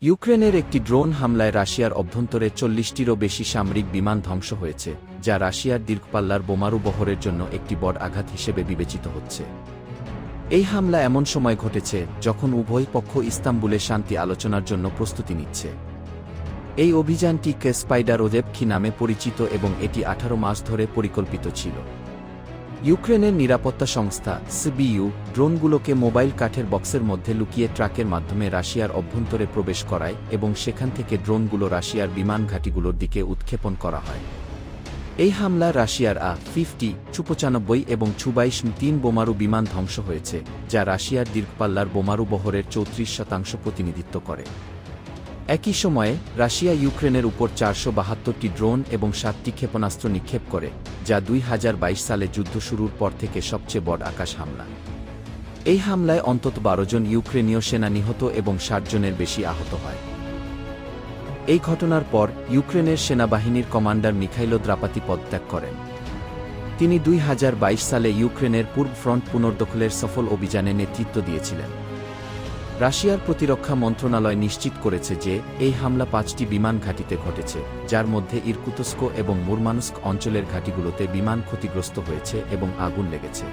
ইউক্রেনের একটি ড্রোন হামলায় রাশিয়ার অভ্যন্তরে ৪০টিরও বেশি সামরিক বিমান ধ্বংস হয়েছে, যা রাশিয়ার দীর্ঘপাল্লার বোমারু বহরের জন্য একটি বড় আঘাত হিসেবে বিবেচিত হচ্ছে। এই হামলা এমন সময় ঘটেছে যখন উভয় পক্ষ ইস্তাম্বুলে শান্তি আলোচনার জন্য প্রস্তুতি নিচ্ছে। এই অভিযানটি স্পাইডার ওদেপকি নামে পরিচিত এবং এটি ১৮ মাস ধরে পরিকল্পিত ছিল। ইউক্রেনের নিরাপত্তা সংস্থা সিবিইউ ড্রোনগুলোকে মোবাইল কাঠের বক্সের মধ্যে লুকিয়ে ট্রাকের মাধ্যমে রাশিয়ার অভ্যন্তরে প্রবেশ করায় এবং সেখান থেকে ড্রোনগুলো রাশিয়ার বিমান ঘাঁটিগুলোর দিকে উৎক্ষেপণ করা হয়। এই হামলা রাশিয়ার আ-50, চু-95 এবং চু-22 বোমারু বিমান ধ্বংস হয়েছে, যা রাশিয়ার দীর্ঘপাল্লার বোমারু বহরের ৩৪% প্রতিনিধিত্ব করে। একই সময়ে রাশিয়া ইউক্রেনের উপর ৪৭২টি ড্রোন এবং ৭টি ক্ষেপণাস্ত্র নিক্ষেপ করে, যা ২০২২ সালে যুদ্ধ শুরুর পর থেকে সবচেয়ে বড় আকাশ হামলা। এই হামলায় অন্তত ১২ জন ইউক্রেনীয় সেনা নিহত এবং ৬০ জনের বেশি আহত হয়। এই ঘটনার পর ইউক্রেনের সেনাবাহিনীর কমান্ডার মিখাইলো দ্রাপাতি পদত্যাগ করেন। তিনি ২০২২ সালে ইউক্রেনের পূর্ব ফ্রন্ট পুনর্দখলের সফল অভিযানে নেতৃত্ব দিয়েছিলেন। রাশিয়ার প্রতিরক্ষা মন্ত্রণালয় নিশ্চিত করেছে যে এই হামলা ৫টি বিমান ঘাঁটিতে ঘটেছে, যার মধ্যে ইরকুতস্ক এবং মুরমানস্ক অঞ্চলের ঘাঁটিগুলোতে বিমান ক্ষতিগ্রস্ত হয়েছে এবং আগুন লেগেছে।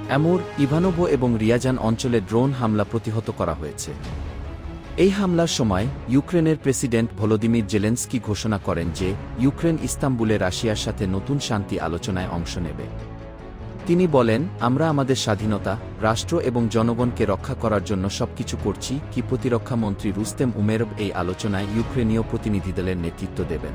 অ্যামুর, ইভানোভো এবং রিয়াজান অঞ্চলে ড্রোন হামলা প্রতিহত করা হয়েছে। এই হামলার সময় ইউক্রেনের প্রেসিডেন্ট ভলোদিমির জেলেনস্কি ঘোষণা করেন যে ইউক্রেন ইস্তাম্বুলে রাশিয়ার সাথে নতুন শান্তি আলোচনায় অংশ নেবে। তিনি বলেন, আমরা আমাদের স্বাধীনতা, রাষ্ট্র এবং জনগণকে রক্ষা করার জন্য সবকিছু করছি। প্রতিরক্ষা মন্ত্রী রুস্তেম উমেরভ এই আলোচনায় ইউক্রেনীয় প্রতিনিধিদলের নেতৃত্ব দেবেন।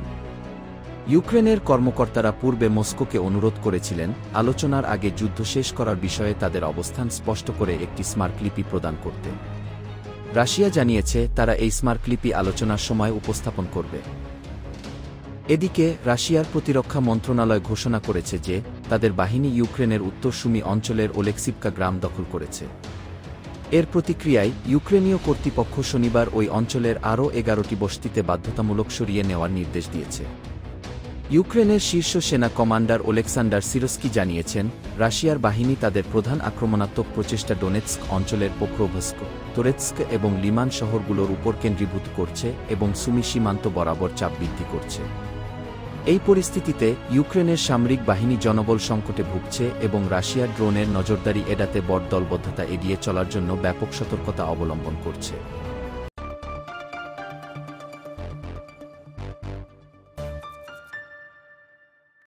ইউক্রেনের কর্মকর্তারা পূর্বে মস্কোকে অনুরোধ করেছিলেন আলোচনার আগে যুদ্ধ শেষ করার বিষয়ে তাদের অবস্থান স্পষ্ট করে একটি স্মারকলিপি প্রদান করতে। রাশিয়া জানিয়েছে তারা এই স্মারকলিপি আলোচনার সময় উপস্থাপন করবে। এদিকে রাশিয়ার প্রতিরক্ষা মন্ত্রণালয় ঘোষণা করেছে যে তাদের বাহিনী ইউক্রেনের উত্তর সুমি অঞ্চলের ওলেক্সিভকা গ্রাম দখল করেছে। এর প্রতিক্রিয়ায় ইউক্রেনীয় কর্তৃপক্ষ শনিবার ওই অঞ্চলের আরও ১১টি বসতিতে বাধ্যতামূলক সরিয়ে নেওয়ার নির্দেশ দিয়েছে। ইউক্রেনের শীর্ষ সেনা কমান্ডার ওলেক্সান্ডার সিরস্কি জানিয়েছেন, রাশিয়ার বাহিনী তাদের প্রধান আক্রমণাত্মক প্রচেষ্টা ডোনেৎস্ক অঞ্চলের পোক্রোভস্ক, তোরেৎস্ক এবং লিমান শহরগুলোর উপর কেন্দ্রীভূত করছে এবং সুমি সীমান্ত বরাবর চাপ বৃদ্ধি করছে। এই পরিস্থিতিতে ইউক্রেনের সামরিক বাহিনী জনবল সংকটে ভুগছে এবং রাশিয়ার ড্রোনের নজরদারি এড়াতে বড় দলবদ্ধতা এড়িয়ে চলার জন্য ব্যাপক সতর্কতা অবলম্বন করছে।